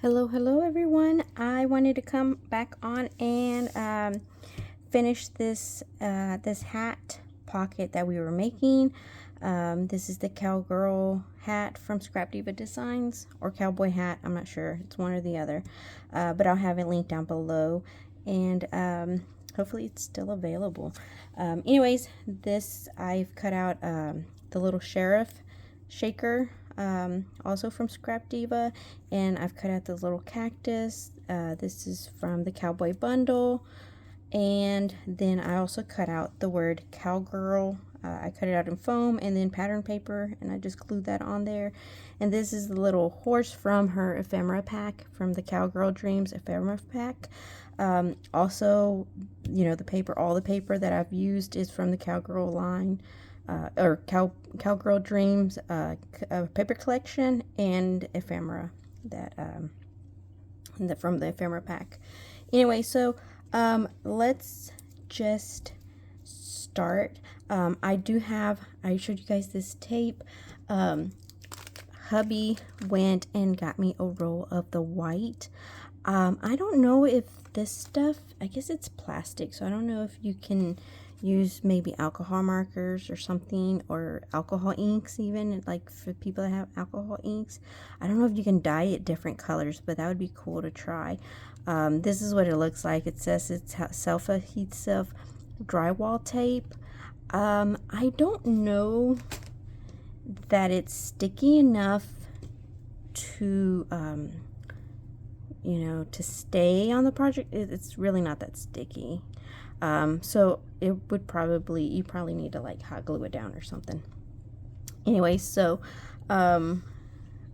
Hello everyone. I wanted to come back on and finish this this hat pocket that we were making. This is the Cowgirl hat from Scrap Diva Designs, or Cowboy Hat, I'm not sure, it's one or the other, but I'll have it linked down below, and hopefully it's still available. Anyways, this I've cut out the little sheriff shaker, also from Scrap Diva, and I've cut out the little cactus. This is from the Cowboy bundle, and then I also cut out the word cowgirl. I cut it out in foam and then pattern paper, and I just glued that on there. And this is the little horse from her ephemera pack, from the Cowgirl Dreams Ephemera pack. Also, you know, the paper, all the paper that I've used is from the Cowgirl line, or Cowgirl Dreams paper collection, and ephemera that from the ephemera pack. Anyway, so let's just start. I showed you guys this tape. Hubby went and got me a roll of the white. I don't know if this stuff, I guess it's plastic, so I don't know if you can use maybe alcohol markers or something, or alcohol inks even, like for people that have alcohol inks. I don't know if you can dye it different colors, but that would be cool to try. This is what it looks like. It says it's self-adhesive drywall tape. I don't know that it's sticky enough to you know, to stay on the project. It's really not that sticky. So it would you probably need to like hot glue it down or something. Anyway, so I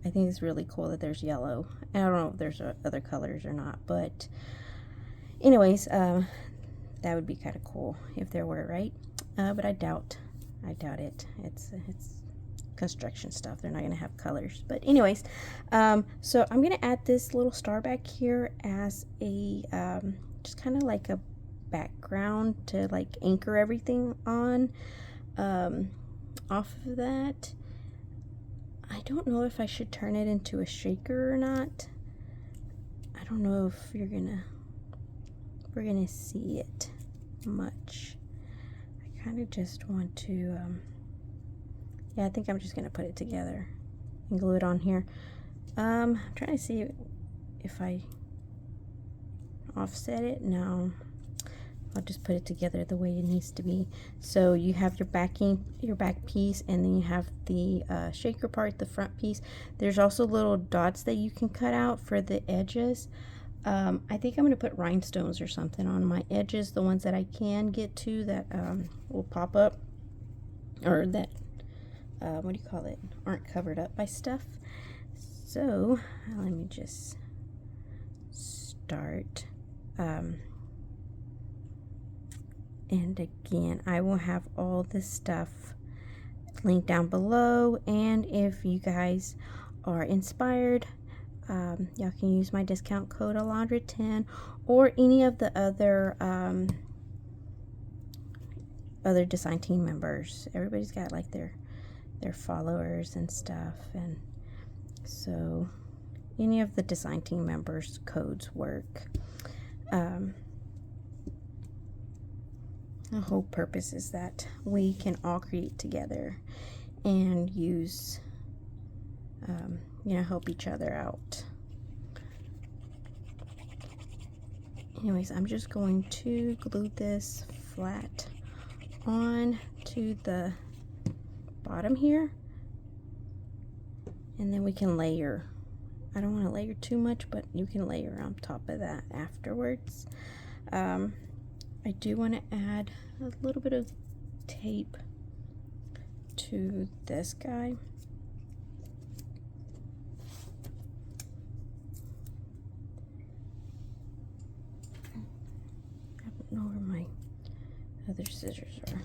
think it's really cool that there's yellow. I don't know if there's other colors or not, but anyways, that would be kind of cool if there were, right? But I doubt it. It's construction stuff. They're not going to have colors. But anyways, so I'm going to add this little star back here as a just kind of like a background to like anchor everything on. Off of that, I don't know if I should turn it into a shaker or not. I don't know if we're gonna see it much. I kind of just want to yeah, I think I'm just gonna put it together and glue it on here. I'm trying to see if I offset it. No, I'll just put it together the way it needs to be. So you have your back piece, and then you have the shaker part, the front piece. There's also little dots that you can cut out for the edges. I think I'm going to put rhinestones or something on my edges, the ones that I can get to that will pop up, or that what do you call it, aren't covered up by stuff. So let me just start. And again, I will have all this stuff linked down below, and if you guys are inspired, y'all can use my discount code Alondra10, or any of the other other design team members. Everybody's got like their followers and stuff, and so any of the design team members' codes work. The whole purpose is that we can all create together and use, you know, help each other out. Anyways, I'm just going to glue this flat on to the bottom here, and then we can layer. I don't want to layer too much, but you can layer on top of that afterwards. I do want to add a little bit of tape to this guy. I don't know where my other scissors are.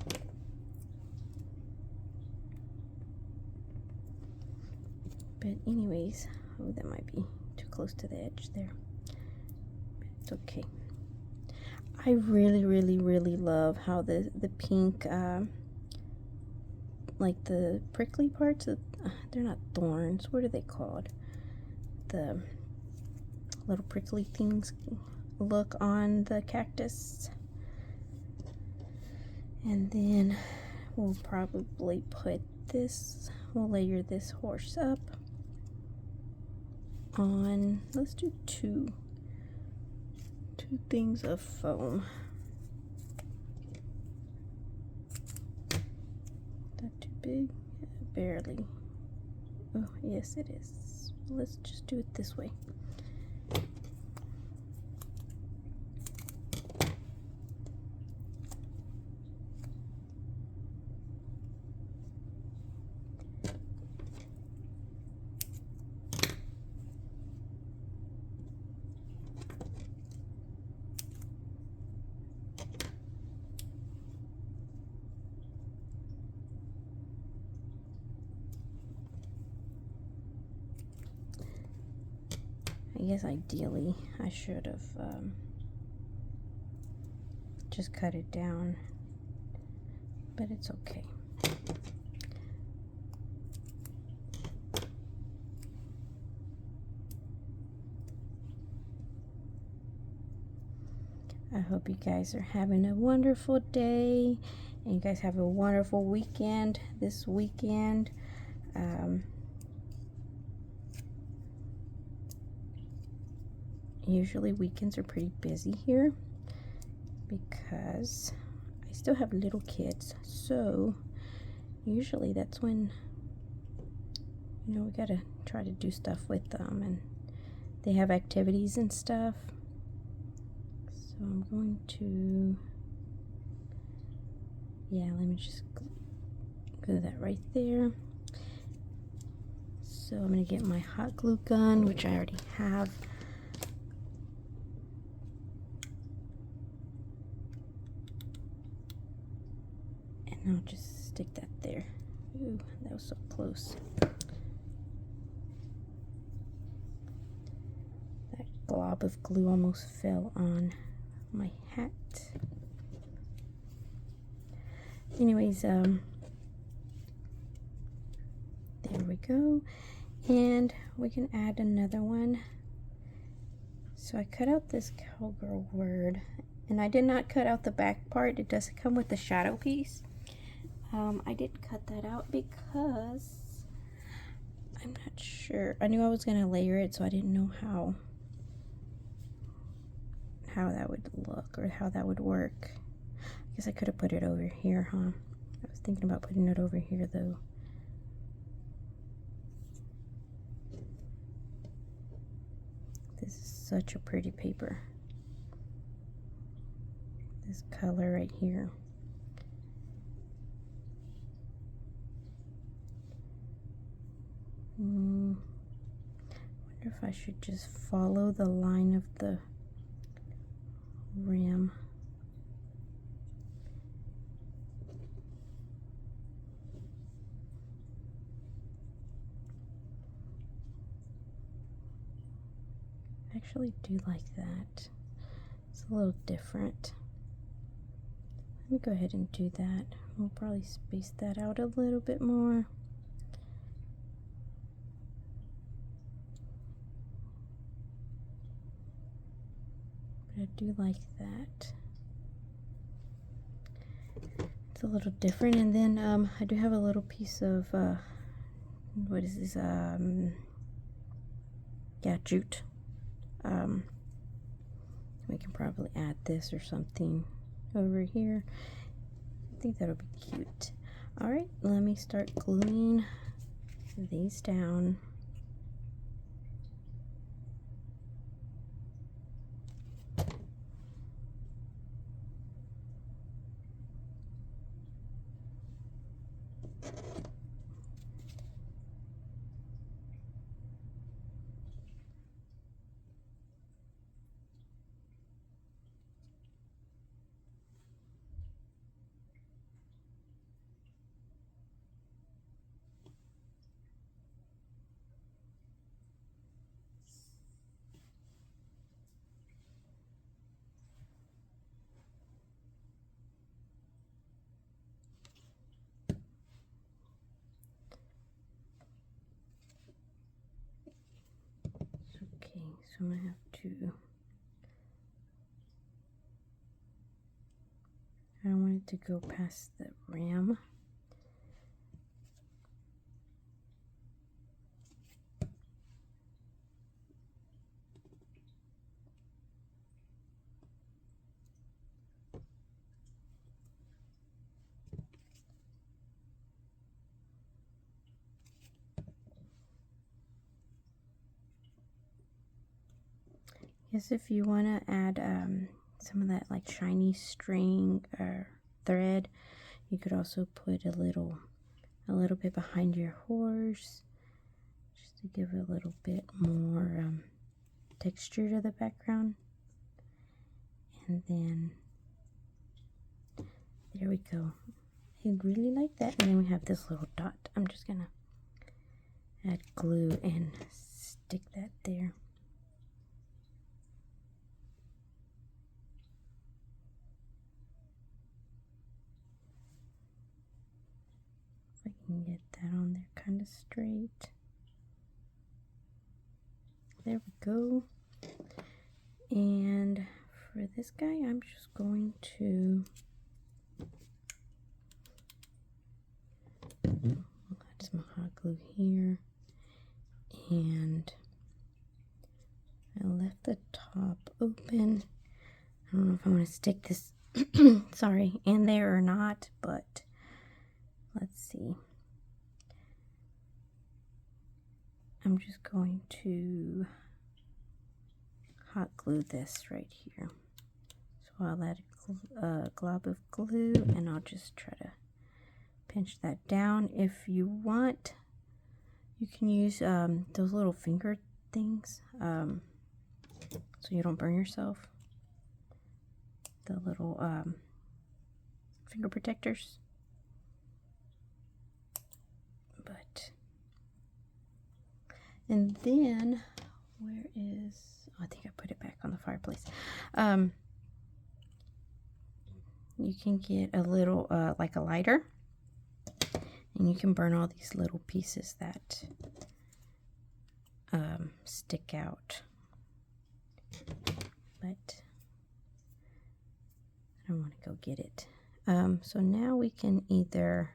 But anyways, oh, that might be too close to the edge there. But it's okay. I really love how the pink, like the prickly parts, they're not thorns, what are they called? The little prickly things look on the cactus. And then we'll probably put this, we'll layer this horse up on, let's do two things of foam. Not too big? Barely. Oh, yes it is. Let's just do it this way. I guess ideally I should have just cut it down, but it's okay. I hope you guys are having a wonderful day and you guys have a wonderful weekend this weekend. Usually weekends are pretty busy here because I still have little kids, so usually that's when, you know, we gotta try to do stuff with them and they have activities and stuff. So I'm going to, yeah, let me just glue that right there. So I'm gonna get my hot glue gun, which I already have. I'll just stick that there. Ooh, that was so close. That glob of glue almost fell on my hat. Anyways, there we go. And we can add another one. So I cut out this cowgirl word, and I did not cut out the back part. It does come with the shadow piece. I didn't cut that out because I'm not sure. I knew I was going to layer it, so I didn't know how that would look or how that would work. I guess I could have put it over here, huh? I was thinking about putting it over here, though. This is such a pretty paper. This color right here. Wonder if I should just follow the line of the rim. I actually do like that. It's a little different. Let me go ahead and do that. We'll probably space that out a little bit more. I do like that. It's a little different. And then I do have a little piece of what is this? Yeah, jute. We can probably add this or something over here. I think that'll be cute. All right, let me start gluing these down. So I'm gonna have to to, I don't want it to go past the rim. Guess if you want to add some of that like shiny string or thread, you could also put a little bit behind your horse, just to give a little bit more texture to the background. And then there we go. I really like that. And then we have this little dot. I'm just gonna add glue and stick that there. If I can get that on there kind of straight. There we go. And for this guy, I'm just going to add some hot glue here. And I left the top open. I don't know if I want to stick this sorry, in there or not, but let's see. I'm just going to hot glue this right here. So I'll add a glob of glue and I'll just try to pinch that down. If you want, you can use those little finger things so you don't burn yourself. The little finger protectors. And then, where is, oh, I think I put it back on the fireplace. You can get a little, like a lighter, and you can burn all these little pieces that stick out. But I don't want to go get it. So now we can either,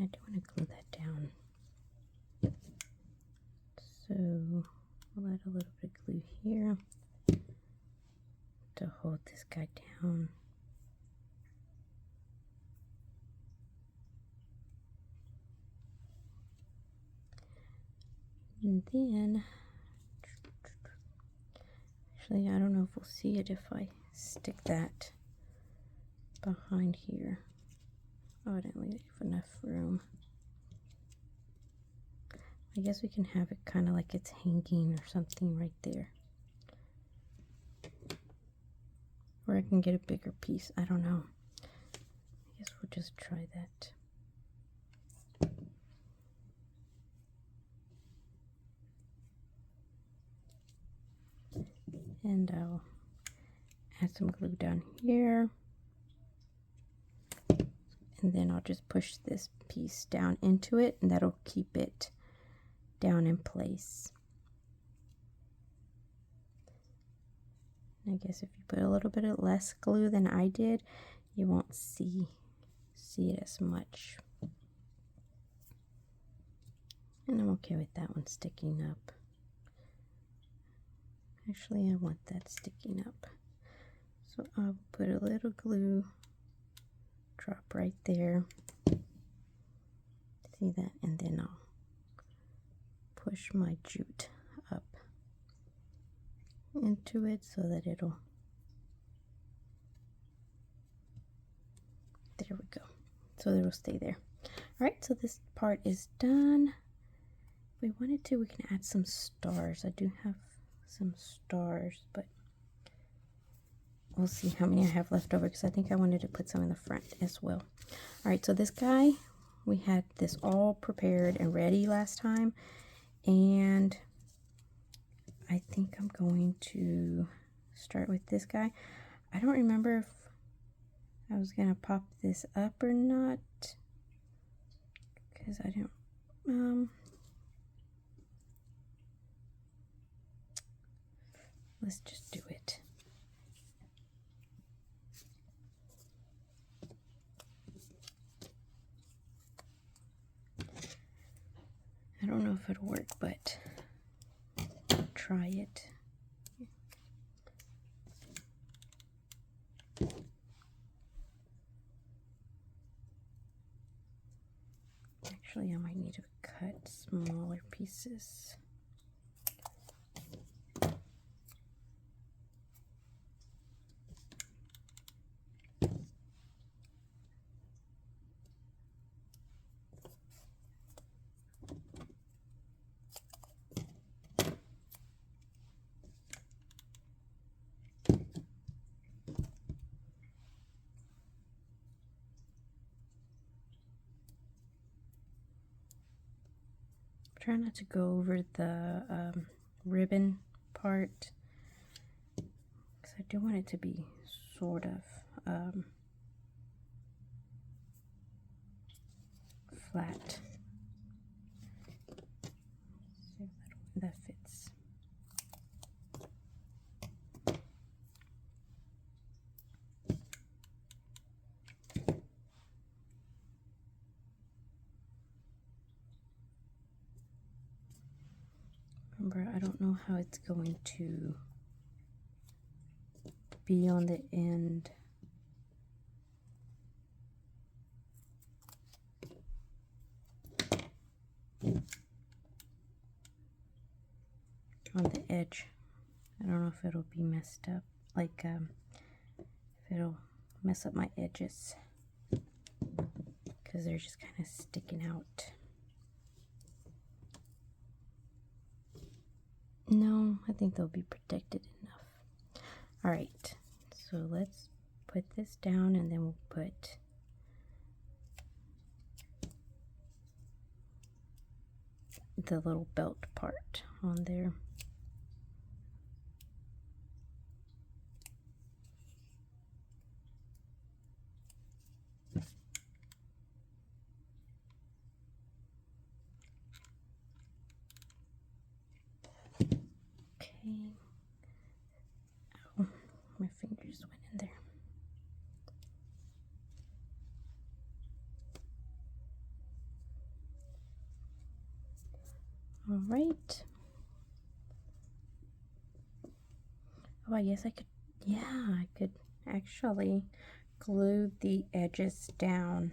I do want to glue that down. So we'll add a little bit of glue here to hold this guy down. And then, actually, I don't know if we'll see it if I stick that behind here. Oh, I didn't leave enough room. I guess we can have it kind of like it's hanging or something right there. Or I can get a bigger piece. I don't know. I guess we'll just try that. And I'll add some glue down here. And then I'll just push this piece down into it, and that'll keep it down in place. And I guess if you put a little bit of less glue than I did, you won't see it as much. And I'm okay with that one sticking up. Actually, I want that sticking up. So I'll put a little glue drop right there. See that? And then I'll push my jute up into it so that it'll, there we go, so it'll stay there. All right, so this part is done. If we wanted to, we can add some stars. I do have some stars, but we'll see how many I have left over, because I think I wanted to put some in the front as well. All right, so this guy, we had this all prepared and ready last time, and I think I'm going to start with this guy. I don't remember if I was gonna pop this up or not, because I don't Let's just do it. I don't know if it'll work, but I'll try it. Actually, I might need to cut smaller pieces. Try not to go over the ribbon part, because I do want it to be sort of flat. See if that fits. Remember, I don't know how it's going to be on the end. On the edge. I don't know if it'll be messed up, like if it'll mess up my edges, because they're just kind of sticking out. No, I think they'll be protected enough. All right, so let's put this down, and then we'll put the little belt part on there. Oh, my fingers went in there. All right. Oh, I guess I could, yeah, I could actually glue the edges down.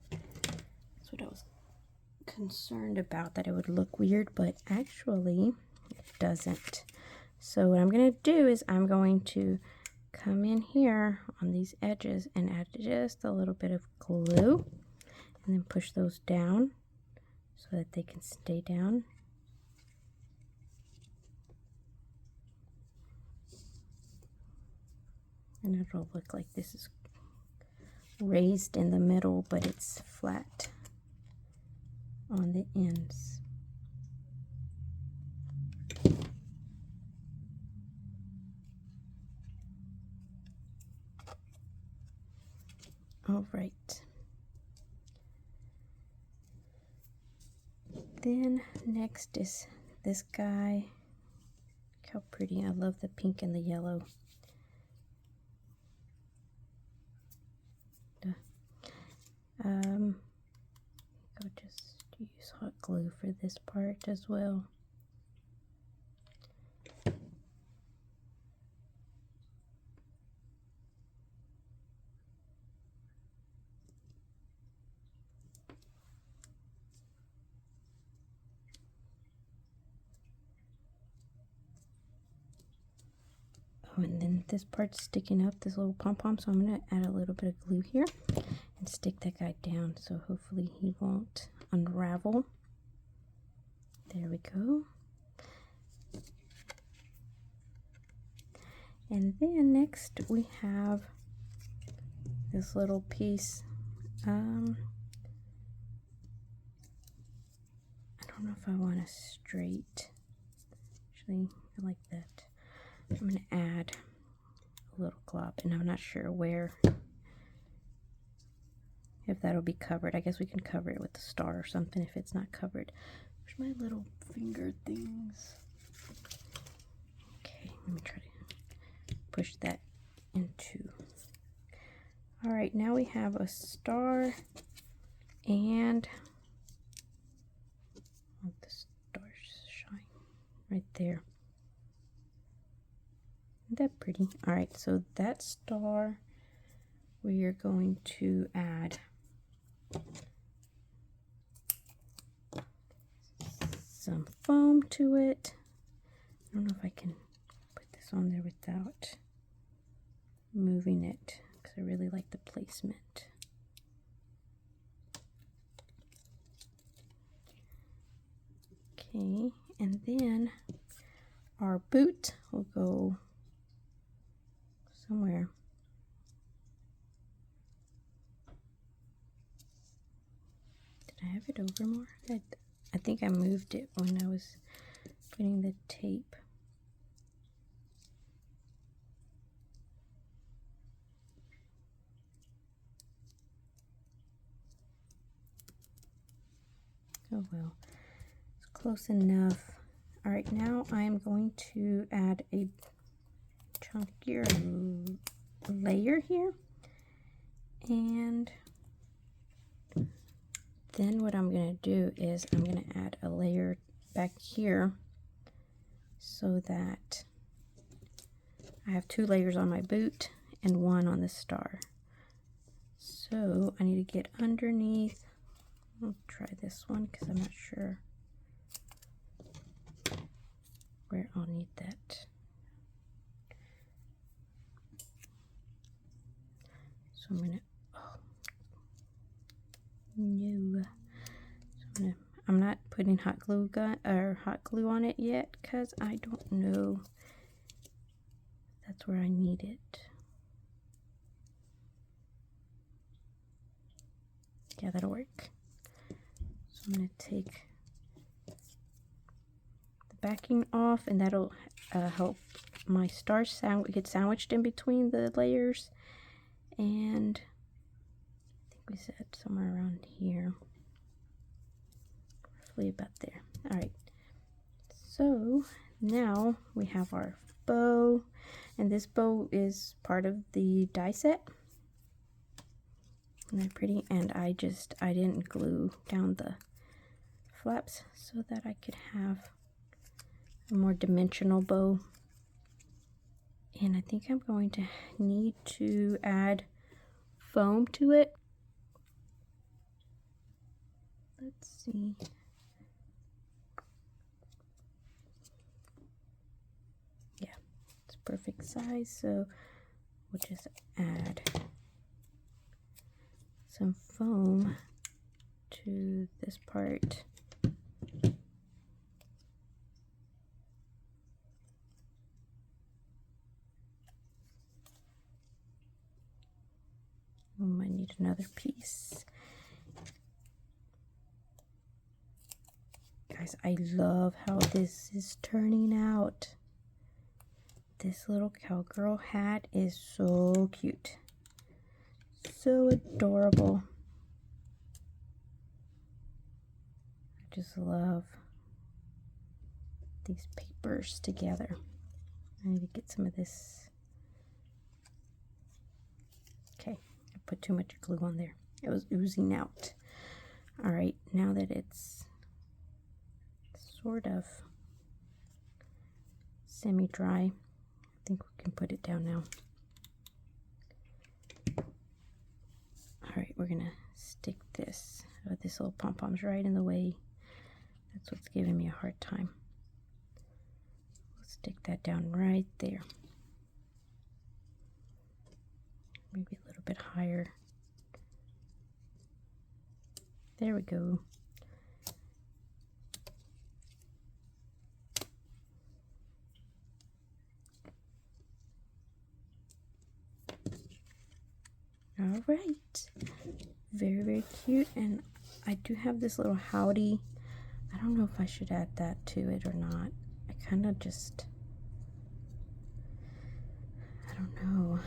That's what I was concerned about, that it would look weird, but actually it doesn't. So what I'm going to do is I'm going to come in here on these edges and add just a little bit of glue, and then push those down so that they can stay down. And it'll look like this is raised in the middle, but it's flat on the ends. All right. Then next is this guy. Look how pretty. I love the pink and the yellow. I'll just use hot glue for this part as well. Oh, and then this part's sticking up, this little pom-pom, so I'm going to add a little bit of glue here and stick that guy down, so hopefully he won't unravel. There we go. And then next we have this little piece. I don't know if I want a straight. Actually, I like that. I'm going to add a little glob, and I'm not sure where, if that'll be covered. I guess we can cover it with a star or something if it's not covered. Where's my little finger things? Okay, let me try to push that into. All right, now we have a star, and the stars shine right there. Isn't that pretty? All right, so that star, we are going to add some foam to it. I don't know if I can put this on there without moving it, because I really like the placement. Okay, and then our boot will go somewhere. Did I have it over more? I think I moved it when I was putting the tape. Oh well, it's close enough. All right, now I'm going to add a chunkier layer here, and then what I'm going to do is I'm going to add a layer back here so that I have 2 layers on my boot and 1 on the star. So I need to get underneath. I'll try this one because I'm not sure where I'll need that. So I'm gonna, no. So I'm not putting hot glue on it yet because I don't know if that's where I need it. Yeah, that'll work. So I'm gonna take the backing off, and that'll help my star get sandwiched in between the layers. And I think we said somewhere around here, roughly about there. All right, so now we have our bow, and this bow is part of the die set. Isn't that pretty? And I didn't glue down the flaps so that I could have a more dimensional bow. And I think I'm going to need to add foam to it. Let's see. Yeah, it's perfect size, so we'll just add some foam to this part. We might need another piece. Guys, I love how this is turning out. This little cowgirl hat is so cute. So adorable. I just love these papers together. I need to get some of this. Okay, I put too much glue on there. It was oozing out. All right, now that it's sort of semi-dry, I think we can put it down now. All right, we're gonna stick this. Oh, this little pom-pom's right in the way. That's what's giving me a hard time. We'll stick that down right there. Maybe a little bit higher. There we go. All right, very, very cute. And I do have this little howdy. I don't know if I should add that to it or not. I kind of just, I don't know.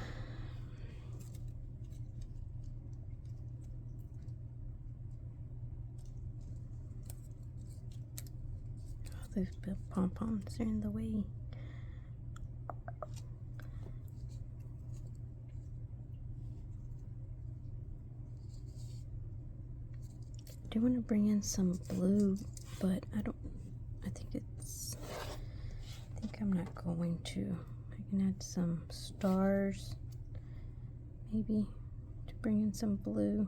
Oh, those pom-poms are in the way. do want to bring in some blue, but I think I'm not going to. I can add some stars, maybe, to bring in some blue.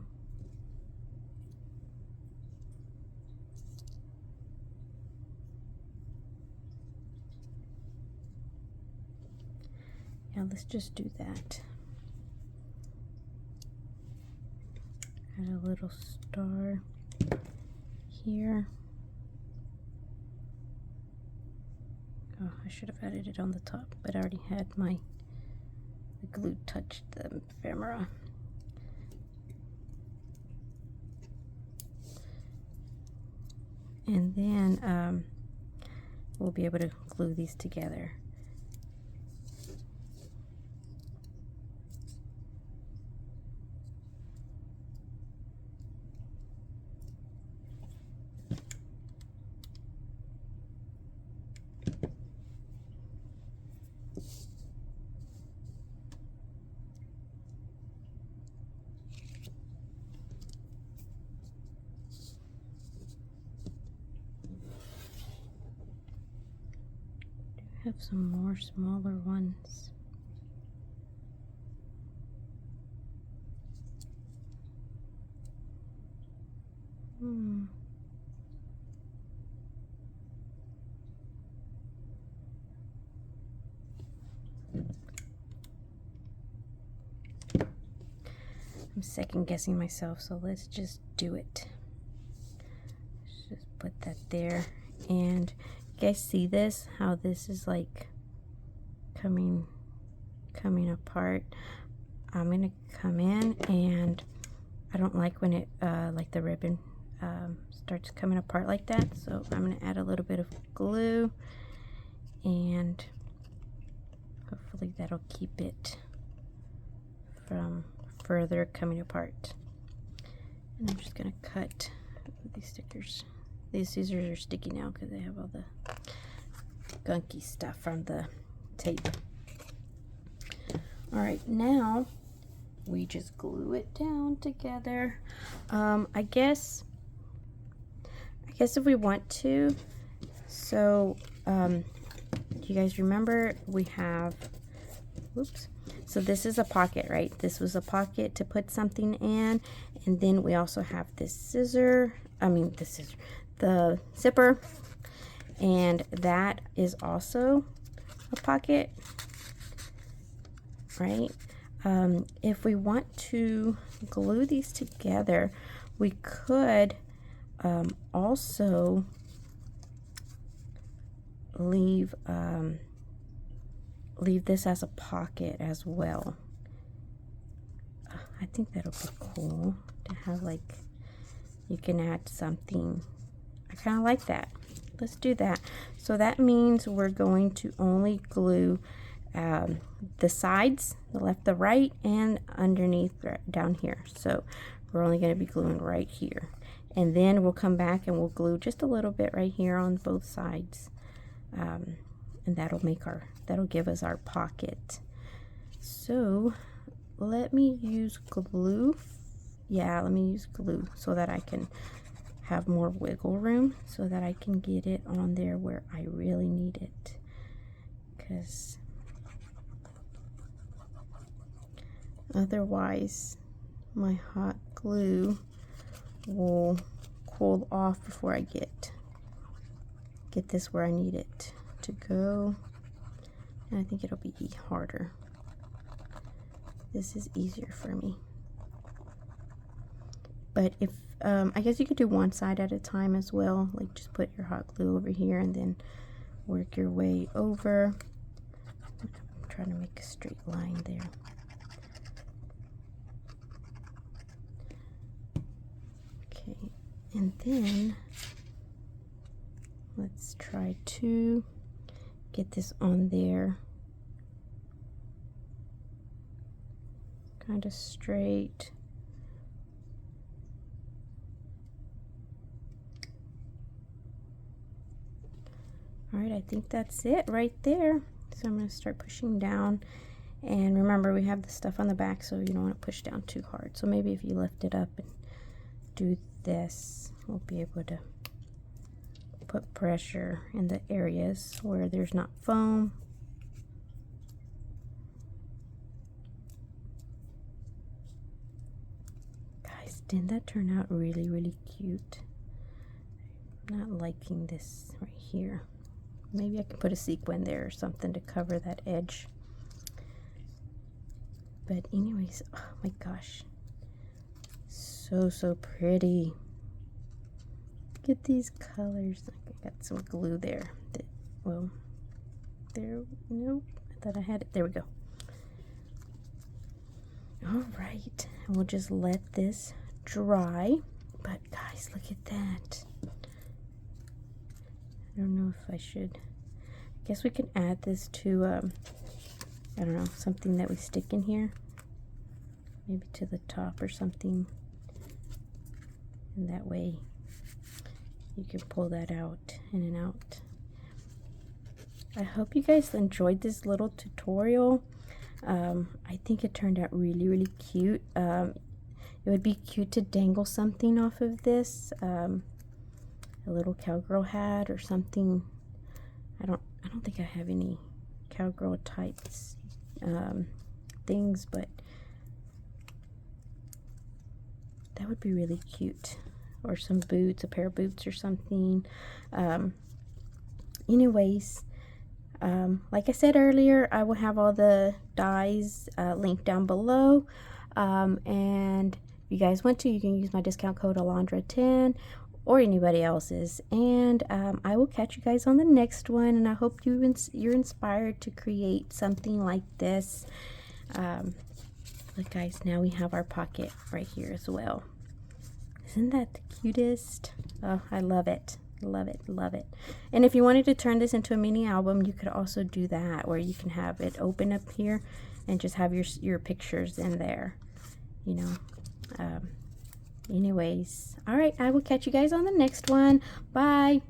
Yeah, let's just do that. Add a little star here. Oh, I should have added it on the top, but I already had the glue touched the ephemera. And then we'll be able to glue these together. Have some more smaller ones. I'm second guessing myself, so let's just do it. Let's just put that there. And you guys see this? How this is like coming apart. I'm gonna come in, and I don't like when it like the ribbon starts coming apart like that, so I'm gonna add a little bit of glue, and hopefully that'll keep it from further coming apart. And I'm just gonna cut these stickers. These scissors are sticky now because they have all the gunky stuff from the tape. All right, now we just glue it down together. I guess if we want to. So do you guys remember we have, whoops. So this is a pocket, right? This was a pocket to put something in, and then we also have this the zipper, and that is also a pocket, right? If we want to glue these together, we could also leave this as a pocket as well. I think that'll be cool to have, like, you can add something. I kind of like that. Let's do that. So that means we're going to only glue the sides, the left, the right, and underneath down here. So we're only going to be gluing right here, and then we'll come back and we'll glue just a little bit right here on both sides, and that'll give us our pocket. So let me use glue. Yeah, let me use glue so that I can have more wiggle room, so that I can get it on there where I really need it, because otherwise my hot glue will cool off before I get this where I need it to go, and I think it'll be harder. This is easier for me. But if I guess you could do one side at a time as well, like just put your hot glue over here and then work your way over. I'm trying to make a straight line there. Okay, and then let's try to get this on there kind of straight. All right, I think that's it right there. So I'm going to start pushing down, and remember we have the stuff on the back, so you don't want to push down too hard. So maybe if you lift it up and do this, we'll be able to put pressure in the areas where there's not foam. Guys, didn't that turn out really, really cute? I'm not liking this right here. Maybe I can put a sequin there or something to cover that edge. But anyways, oh my gosh. So pretty. Look at these colors. I got some glue there. Well, there, nope. I thought I had it. There we go. All right, and we'll just let this dry. But guys, look at that. I don't know if I should. I guess we can add this to, I don't know, something that we stick in here. Maybe to the top or something. And that way you can pull that out in and out. I hope you guys enjoyed this little tutorial. I think it turned out really, really cute. It would be cute to dangle something off of this. A little cowgirl hat or something. I don't think I have any cowgirl types things, but that would be really cute. Or some boots, a pair of boots or something. Anyways, like I said earlier, I will have all the dies linked down below. And if you guys want to, you can use my discount code Alondra10 or anybody else's. And I will catch you guys on the next one. And I hope you're inspired to create something like this. Look guys, now we have our pocket right here as well. Isn't that the cutest? Oh, I love it. Love it, love it. And if you wanted to turn this into a mini album, you could also do that, where you can have it open up here and just have your pictures in there, you know. Anyways, all right, I will catch you guys on the next one. Bye.